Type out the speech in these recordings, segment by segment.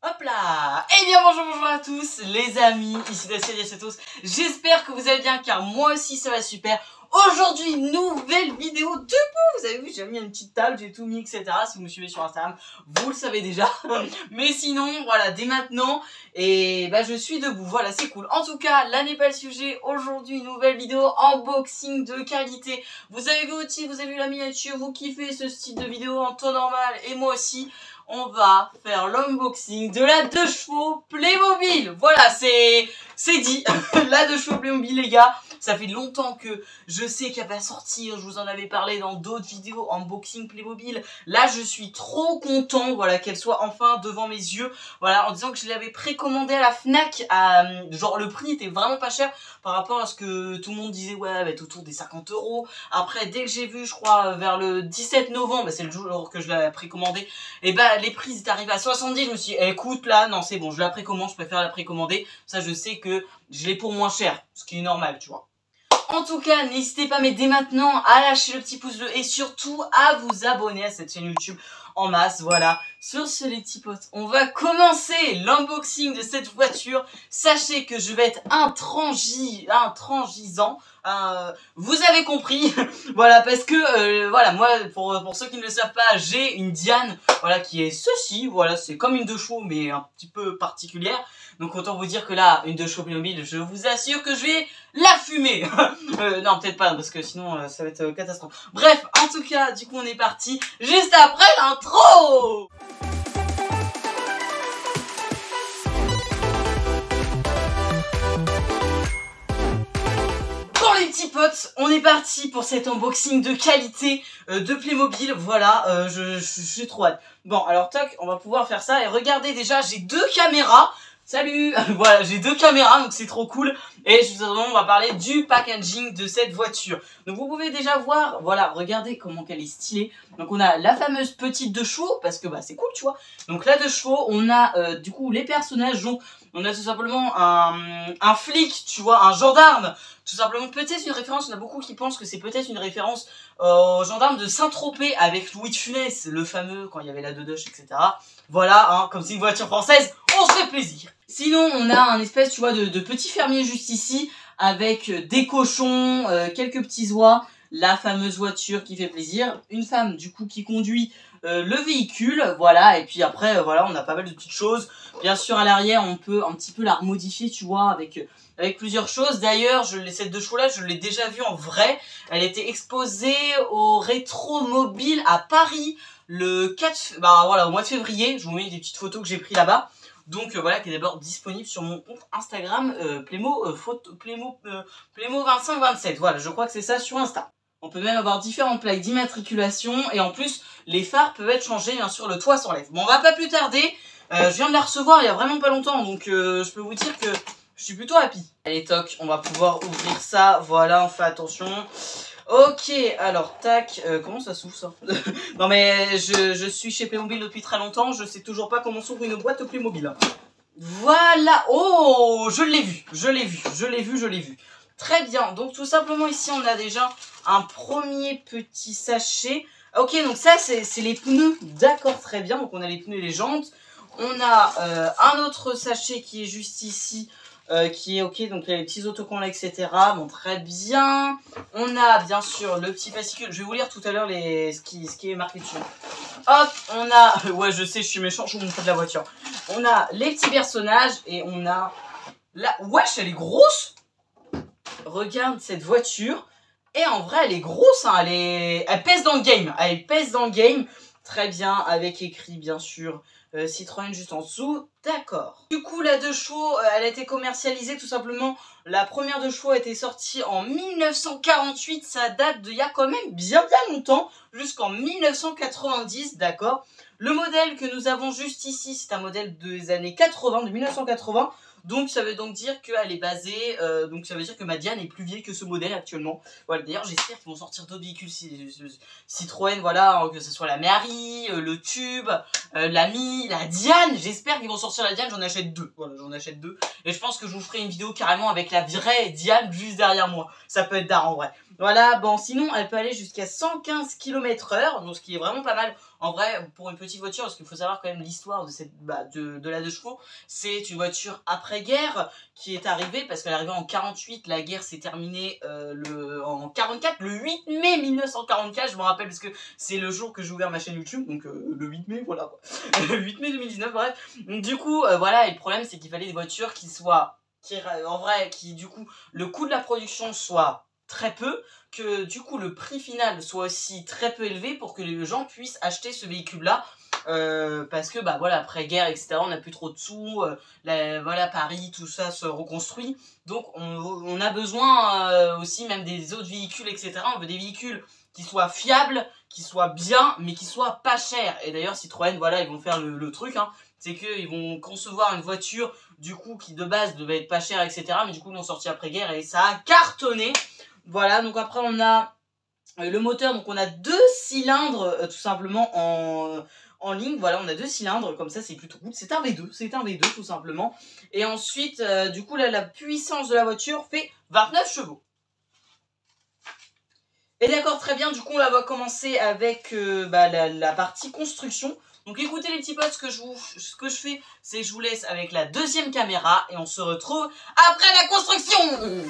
Hop là! Eh bien bonjour à tous les amis, ici Dacia Chatos. J'espère que vous allez bien car moi aussi ça va super. Aujourd'hui, nouvelle vidéo debout. Vous avez vu, j'ai mis une petite table, j'ai tout mis, etc. Si vous me suivez sur Instagram, vous le savez déjà. Mais sinon, voilà, dès maintenant, et bah je suis debout. Voilà, c'est cool. En tout cas, là n'est pas le sujet. Aujourd'hui, nouvelle vidéo unboxing de qualité. Vous avez vu aussi, vous avez vu la miniature, vous kiffez ce style de vidéo en temps normal et moi aussi. On va faire l'unboxing de la 2 chevaux Playmobil. Voilà, c'est dit. La 2 chevaux Playmobil, les gars. Ça fait longtemps que je sais qu'elle va sortir. Je vous en avais parlé dans d'autres vidéos unboxing Playmobil. Là, je suis trop content, voilà, qu'elle soit enfin devant mes yeux. Voilà, en disant que je l'avais précommandée à la Fnac. Genre, le prix était vraiment pas cher par rapport à ce que tout le monde disait. Ouais, elle va être autour des 50 €. Après, dès que j'ai vu, je crois, vers le 17 novembre, bah, c'est le jour que je l'ai précommandé. Et bah, les prix étaient arrivés à 70. Je me suis dit, écoute, là, non, c'est bon, je la précommande. Je préfère la précommander. Ça, je sais que je l'ai pour moins cher. Ce qui est normal, tu vois. En tout cas, n'hésitez pas, mais dès maintenant, à lâcher le petit pouce bleu et surtout à vous abonner à cette chaîne YouTube en masse. Voilà, sur ce les petits potes, on va commencer l'unboxing de cette voiture. Sachez que je vais être intransigeant. Vous avez compris. Voilà, parce que voilà, moi pour ceux qui ne le savent pas, j'ai une Diane, voilà, qui est ceci. Voilà, c'est comme une 2 chevaux mais un petit peu particulière. Donc autant vous dire que là, une 2 chevaux Playmobil, je vous assure que je vais la fumer. Non, peut-être pas, parce que sinon ça va être catastrophe. Bref, en tout cas, du coup on est parti juste après l'intro. Bon les petits potes, on est parti pour cet unboxing de qualité de Playmobil. Voilà, je suis trop hâte. Bon, alors toc, on va pouvoir faire ça. Et regardez déjà, j'ai 2 caméras. Salut. Voilà, j'ai 2 caméras, donc c'est trop cool. Et justement, on va parler du packaging de cette voiture. Donc vous pouvez déjà voir, voilà, regardez comment qu'elle est stylée. Donc on a la fameuse petite 2 chevaux, parce que bah c'est cool, tu vois. Donc la 2 chevaux, on a du coup les personnages. Donc on a tout simplement un flic, tu vois, un gendarme. Tout simplement, peut-être une référence, on a beaucoup qui pensent que c'est peut-être une référence au gendarme de Saint-Tropez avec Louis de Funès, le fameux, quand il y avait la Dodoche, etc. Voilà, hein, comme c'est une voiture française, on se fait plaisir. Sinon, on a un espèce, tu vois, de petit fermier juste ici, avec des cochons, quelques petits oies, la fameuse voiture qui fait plaisir, une femme, du coup, qui conduit le véhicule, voilà, et puis après, voilà, on a pas mal de petites choses. Bien sûr, à l'arrière, on peut un petit peu la remodifier, tu vois, avec plusieurs choses. D'ailleurs, cette 2 chevaux là, je l'ai déjà vue en vrai. Elle était exposée au Rétromobile à Paris le 4, bah voilà, au mois de février. Je vous mets des petites photos que j'ai prises là-bas. Donc voilà, qui est d'abord disponible sur mon compte Instagram Playmo 2527. Voilà, je crois que c'est ça sur Insta. On peut même avoir différentes plaques d'immatriculation et en plus les phares peuvent être changés, bien sûr le toit s'enlève. Bon, on va pas plus tarder. Je viens de la recevoir il y a vraiment pas longtemps, donc je peux vous dire que je suis plutôt happy. Allez toc, on va pouvoir ouvrir ça. Voilà, on fait attention. Ok, alors tac, comment ça s'ouvre ça? Non mais je suis chez Playmobil depuis très longtemps, je sais toujours pas comment s'ouvre une boîte Playmobil. Voilà, oh, je l'ai vu. Très bien, donc tout simplement ici on a déjà un premier petit sachet. Ok, donc ça c'est les pneus, d'accord, très bien, donc on a les pneus et les jantes. On a un autre sachet qui est juste ici. Qui est ok, donc il y a les petits autocollants, etc. Bon, très bien. On a bien sûr le petit fascicule. Je vais vous lire tout à l'heure ce qui est marqué dessus. Hop, on a... Ouais, je sais, je suis méchant, je vous montre de la voiture. On a les petits personnages et on a... Wesh, elle est grosse. Regarde cette voiture. Et en vrai, elle est grosse, hein. Elle pèse dans le game. Elle pèse dans le game. Très bien, avec écrit, bien sûr... Citroën juste en dessous, d'accord. Du coup la 2 chevaux, elle a été commercialisée tout simplement. La première 2 chevaux a été sortie en 1948, ça date d'il y a quand même bien longtemps, jusqu'en 1990, d'accord. Le modèle que nous avons juste ici, c'est un modèle des années 80, de 1980. Donc ça veut donc dire qu'elle est basée, donc ça veut dire que ma Diane est plus vieille que ce modèle actuellement. Voilà, d'ailleurs j'espère qu'ils vont sortir d'autres véhicules Citroën, voilà, que ce soit la Mary, le Tube, l'Ami, la Diane. J'espère qu'ils vont sortir la Diane, j'en achète 2. Voilà, j'en achète 2. Et je pense que je vous ferai une vidéo carrément avec la vraie Diane juste derrière moi. Ça peut être d'art en vrai. Voilà, bon, sinon elle peut aller jusqu'à 115 km/h, donc ce qui est vraiment pas mal En vrai, pour une petite voiture, parce qu'il faut savoir quand même l'histoire de cette de la 2 chevaux, c'est une voiture après-guerre qui est arrivée, parce qu'elle est arrivée en 48, la guerre s'est terminée en 44, le 8 mai 1944, je me rappelle parce que c'est le jour que j'ai ouvert ma chaîne YouTube, donc le 8 mai, voilà quoi. Le 8 mai 2019, bref. Donc du coup, voilà, et le problème c'est qu'il fallait des voitures qui soient, en vrai, qui du coup, le coût de la production soit très peu, que du coup le prix final soit aussi très peu élevé pour que les gens puissent acheter ce véhicule là, parce que bah voilà, après guerre etc, on n'a plus trop de sous, voilà, Paris tout ça se reconstruit, donc on a besoin aussi même des autres véhicules etc, on veut des véhicules qui soient fiables, qui soient bien, mais qui soient pas chers. Et d'ailleurs Citroën, voilà, ils vont faire le truc, hein, c'est qu'ils vont concevoir une voiture du coup qui de base devait être pas chère etc, mais du coup ils l'ont sorti après guerre et ça a cartonné. Voilà, donc après on a le moteur, donc on a 2 cylindres tout simplement en ligne, voilà, on a 2 cylindres, comme ça c'est plutôt cool, c'est un V2 tout simplement. Et ensuite, du coup là, la puissance de la voiture fait 29 chevaux. Et d'accord, très bien, du coup on va commencer avec la partie construction. Donc écoutez les petits potes, ce que je fais, c'est que je vous laisse avec la deuxième caméra et on se retrouve après la construction.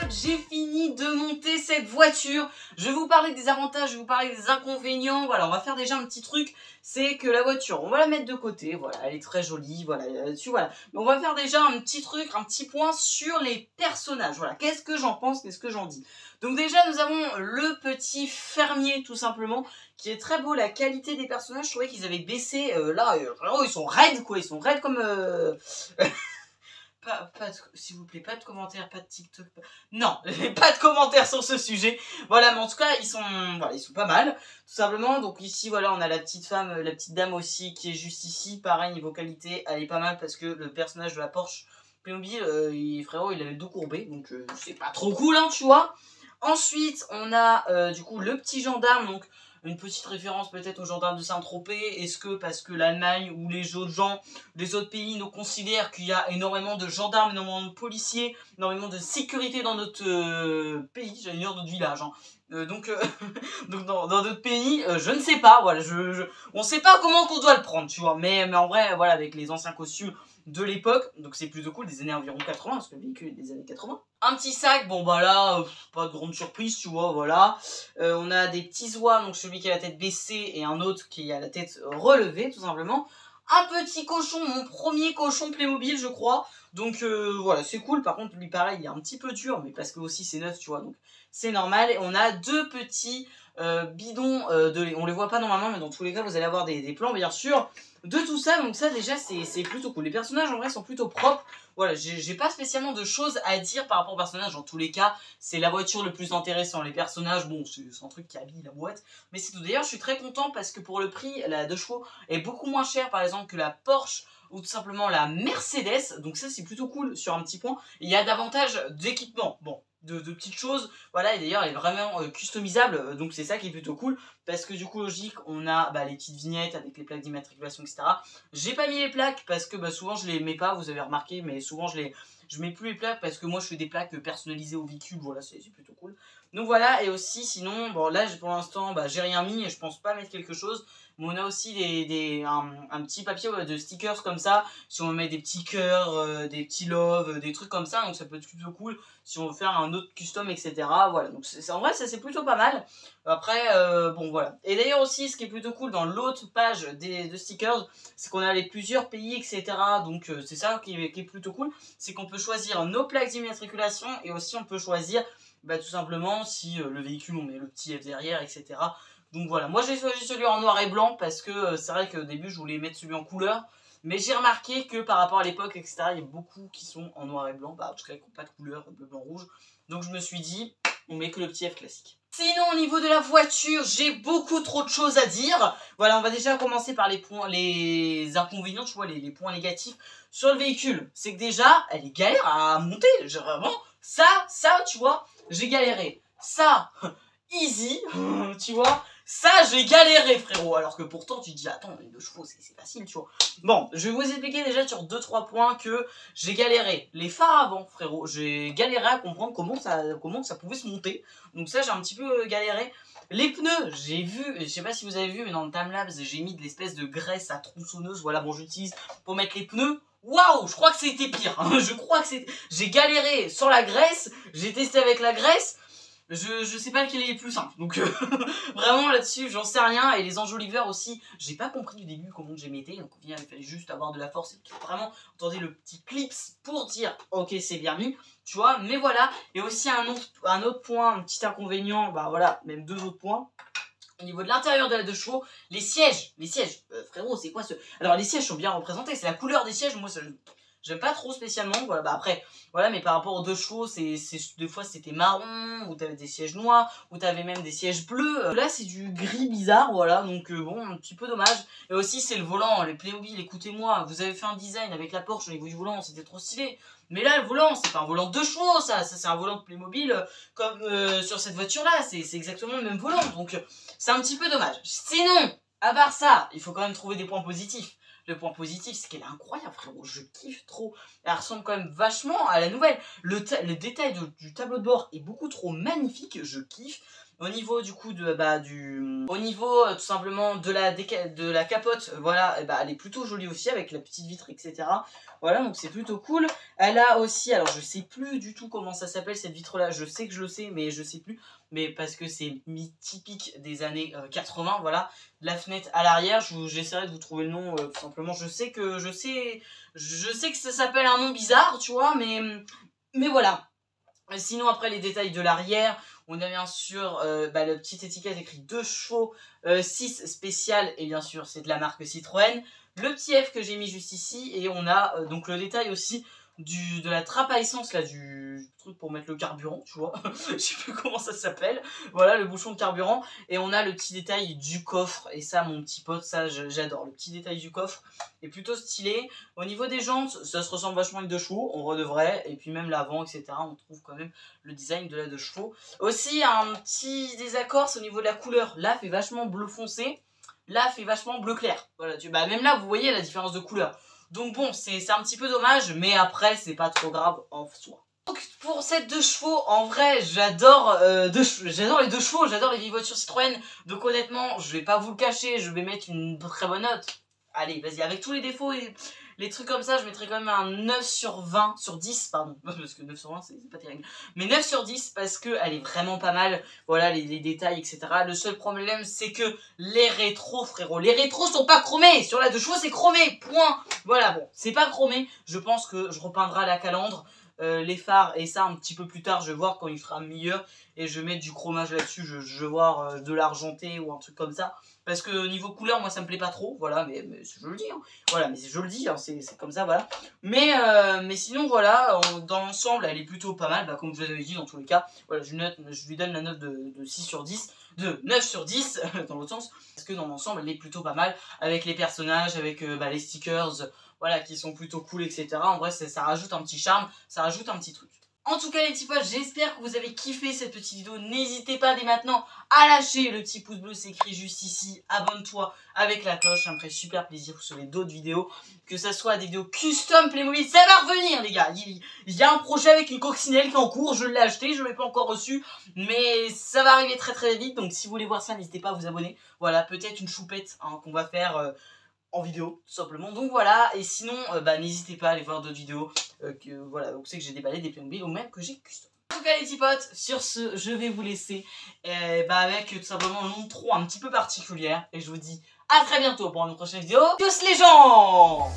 J'ai fini de monter cette voiture. Je vais vous parler des avantages, je vais vous parler des inconvénients. Voilà, on va faire déjà un petit truc. C'est que la voiture, on va la mettre de côté. Voilà, elle est très jolie. Voilà, là-dessus, voilà. Mais on va faire déjà un petit truc, un petit point sur les personnages. Voilà, qu'est-ce que j'en pense, qu'est-ce que j'en dis. Donc déjà, nous avons le petit fermier, tout simplement, qui est très beau. La qualité des personnages, je trouvais qu'ils avaient baissé. Vraiment, ils sont raides, quoi. Ils sont raides comme... s'il vous plaît, pas de commentaires, pas de TikTok. Non, pas de commentaires sur ce sujet. Voilà, mais en tout cas, ils sont pas mal, tout simplement. Donc ici, voilà, on a la petite femme, la petite dame aussi, qui est juste ici. Pareil, niveau qualité, elle est pas mal parce que le personnage de la Porsche Playmobil, frérot, il avait le dos courbé. Donc c'est pas trop cool, hein, tu vois. Ensuite, on a du coup le petit gendarme, donc une petite référence peut-être aux gendarmes de Saint-Tropez. Est-ce que parce que l'Allemagne ou les autres gens, les autres pays nous considèrent qu'il y a énormément de gendarmes, énormément de policiers, énormément de sécurité dans notre pays, j'allais dire notre village, hein. Donc dans d'autres pays, je ne sais pas, voilà, on sait pas comment on doit le prendre, tu vois, mais en vrai, voilà, avec les anciens costumes de l'époque, donc c'est plutôt cool, des années environ 80, parce que le véhicule est des années 80. Un petit sac, bon bah là, pas de grande surprise, tu vois, voilà. On a des petits oies, donc celui qui a la tête baissée et un autre qui a la tête relevée, tout simplement. Un petit cochon, mon premier cochon Playmobil, je crois. Donc voilà, c'est cool. Par contre, lui, pareil, il est un petit peu dur, mais parce que aussi c'est neuf, tu vois, donc c'est normal. Et on a 2 petits bidons de lait. On les voit pas normalement, mais dans tous les cas, vous allez avoir des plans, bien sûr, de tout ça. Donc ça, déjà, c'est plutôt cool. Les personnages, en vrai, sont plutôt propres. Voilà, j'ai pas spécialement de choses à dire par rapport aux personnages. Dans tous les cas, c'est la voiture le plus intéressant. Les personnages, bon, c'est un truc qui habille la boîte. Mais c'est tout. D'ailleurs, je suis très content parce que pour le prix, la 2 chevaux est beaucoup moins chère, par exemple, que la Porsche ou tout simplement la Mercedes. Donc ça, c'est plutôt cool sur un petit point. Il y a davantage d'équipement. Bon, de petites choses, voilà, et d'ailleurs elle est vraiment customisable, donc c'est ça qui est plutôt cool, parce que du coup logique, on a les petites vignettes avec les plaques d'immatriculation, etc. J'ai pas mis les plaques parce que souvent je les mets pas, vous avez remarqué, mais souvent je mets plus les plaques parce que moi je fais des plaques personnalisées au véhicule, voilà, c'est plutôt cool. Donc voilà, et aussi sinon, bon là pour l'instant j'ai rien mis et je pense pas mettre quelque chose. Mais on a aussi un petit papier de stickers comme ça, si on met des petits cœurs, des petits loves, des trucs comme ça, donc ça peut être plutôt cool si on veut faire un autre custom, etc. Voilà, donc en vrai ça c'est plutôt pas mal. Après, bon voilà. Et d'ailleurs aussi, ce qui est plutôt cool dans l'autre page de stickers, c'est qu'on a les plusieurs pays, etc. Donc c'est ça qui est plutôt cool, c'est qu'on peut choisir nos plaques d'immatriculation et aussi on peut choisir tout simplement si le véhicule on met le petit F derrière, etc. Donc voilà, moi j'ai choisi celui en noir et blanc parce que c'est vrai qu'au début je voulais mettre celui en couleur. Mais j'ai remarqué que par rapport à l'époque, etc., il y a beaucoup qui sont en noir et blanc. En tout cas, qui n'ont pas de couleur, bleu, blanc, rouge. Donc je me suis dit, on met que le petit F classique. Sinon, au niveau de la voiture, j'ai beaucoup trop de choses à dire. Voilà, on va déjà commencer par les points, les inconvénients, tu vois, les points négatifs sur le véhicule. C'est que déjà, elle est galère à monter. Genre, vraiment, ça, tu vois, j'ai galéré. Ça, easy, tu vois. Ça, j'ai galéré, frérot. Alors que pourtant, tu te dis, attends, les 2 chevaux, c'est facile, tu vois. Bon, je vais vous expliquer déjà sur 2-3 points que j'ai galéré. Les phares avant, frérot, j'ai galéré à comprendre comment ça pouvait se monter. Donc ça, j'ai un petit peu galéré. Les pneus, j'ai vu, je sais pas si vous avez vu, mais dans le timelapse, j'ai mis de l'espèce de graisse à tronçonneuse. Voilà, bon, j'utilise pour mettre les pneus. Waouh, je crois que c'était pire. Je crois que c'était... J'ai galéré sur la graisse, j'ai testé avec la graisse. Je sais pas lequel est le plus simple, donc vraiment là-dessus j'en sais rien. Et les enjoliveurs aussi, j'ai pas compris du début comment je les mettais, donc il fallait juste avoir de la force et vraiment, entendez le petit clips pour dire ok c'est bien mis, tu vois. Mais voilà, et aussi un autre point, un petit inconvénient, bah voilà, même 2 autres points. Au niveau de l'intérieur de la 2 chevaux, les sièges, frérot, c'est quoi ce... Alors les sièges sont bien représentés, c'est la couleur des sièges, moi ça... J'aime pas trop spécialement, voilà, bah après, voilà, mais par rapport aux 2 chevaux, des fois c'était marron, ou t'avais des sièges noirs, ou t'avais même des sièges bleus. Là c'est du gris bizarre, voilà, donc bon, un petit peu dommage. Et aussi c'est le volant, les Playmobil, écoutez-moi, vous avez fait un design avec la Porsche au niveau du volant, c'était trop stylé. Mais là le volant, c'est pas un volant de 2 chevaux, ça c'est un volant de Playmobil, comme sur cette voiture-là, c'est exactement le même volant, donc c'est un petit peu dommage. Sinon, à part ça, il faut quand même trouver des points positifs. Le point positif, c'est qu'elle est incroyable, frérot. Je kiffe trop. Elle ressemble quand même vachement à la nouvelle. Le détail du tableau de bord est beaucoup trop magnifique. Je kiffe. Au niveau du coup au niveau tout simplement de la capote, voilà, elle est plutôt jolie aussi avec la petite vitre, etc. Voilà, donc c'est plutôt cool. Elle a aussi, alors je sais plus du tout comment ça s'appelle cette vitre là, je sais que je le sais mais je sais plus, mais parce que c'est typique des années 80, voilà, la fenêtre à l'arrière, j'essaierai de vous trouver le nom tout simplement. Je sais que ça s'appelle un nom bizarre, tu vois, mais voilà. Sinon après les détails de l'arrière, on a bien sûr la petite étiquette écrit 2 chevaux 6 spécial, et bien sûr c'est de la marque Citroën. Le petit F que j'ai mis juste ici, et on a donc le détail aussi de la trappe à essence là, du truc pour mettre le carburant, tu vois. Je sais plus comment ça s'appelle. Voilà, le bouchon de carburant. Et on a le petit détail du coffre, et ça mon petit pote, ça j'adore. Le petit détail du coffre est plutôt stylé. Au niveau des jantes, ça se ressemble vachement avec 2 chevaux, on redevrait. Et puis même l'avant, etc. On trouve quand même le design de la 2 chevaux. Aussi un petit désaccord, c'est au niveau de la couleur. Là fait vachement bleu foncé, là fait vachement bleu clair. Voilà, même là vous voyez la différence de couleur. Donc bon, c'est un petit peu dommage, mais après c'est pas trop grave en soi. Donc pour cette 2 chevaux, en vrai j'adore les 2 chevaux, j'adore les vieilles voitures Citroën. Donc honnêtement, je vais pas vous le cacher, je vais mettre une très bonne note. Allez, vas-y, avec tous les défauts et les trucs comme ça, je mettrais quand même un 9 sur 20, sur 10, pardon, parce que 9 sur 20, c'est pas terrible. Mais 9 sur 10, parce qu'elle est vraiment pas mal, voilà, les détails, etc. Le seul problème, c'est que les rétros, frérot, les rétros sont pas chromés. Sur la 2 chevaux, c'est chromé, point. Voilà, bon, c'est pas chromé, je pense que je repeindrai la calandre. Les phares, et ça un petit peu plus tard, je vais voir quand il fera meilleur, et je vais mettre du chromage là-dessus, je vais voir de l'argenté ou un truc comme ça, parce que au niveau couleur, moi ça me plaît pas trop, voilà, mais je le dis, hein. Voilà, mais je le dis, hein, c'est comme ça, voilà. Mais sinon, voilà, dans l'ensemble, elle est plutôt pas mal, comme je vous avais dit, dans tous les cas, voilà, je lui donne la note de 6 sur 10, de 9 sur 10, dans l'autre sens, parce que dans l'ensemble, elle est plutôt pas mal, avec les personnages, avec les stickers, voilà, qui sont plutôt cool, etc. En vrai, ça rajoute un petit charme, ça rajoute un petit truc. En tout cas les petits potes, j'espère que vous avez kiffé cette petite vidéo. N'hésitez pas dès maintenant à lâcher le petit pouce bleu, c'est écrit juste ici. Abonne-toi avec la cloche, ça me ferait super plaisir sur les d'autres vidéos. Que ça soit des vidéos custom Playmobil, ça va revenir les gars. Il y a un projet avec une coccinelle qui est en cours, je l'ai acheté, je ne l'ai pas encore reçu. Mais ça va arriver très très vite, donc si vous voulez voir ça, n'hésitez pas à vous abonner. Voilà, peut-être une choupette qu'on va faire... en vidéo tout simplement, donc voilà. Et sinon n'hésitez pas à aller voir d'autres vidéos voilà, vous savez que j'ai déballé des Playmobil ou même que j'ai custom. En tout cas les petits potes, sur ce je vais vous laisser avec tout simplement une intro un petit peu particulière, et je vous dis à très bientôt pour une prochaine vidéo. Tchuss les gens.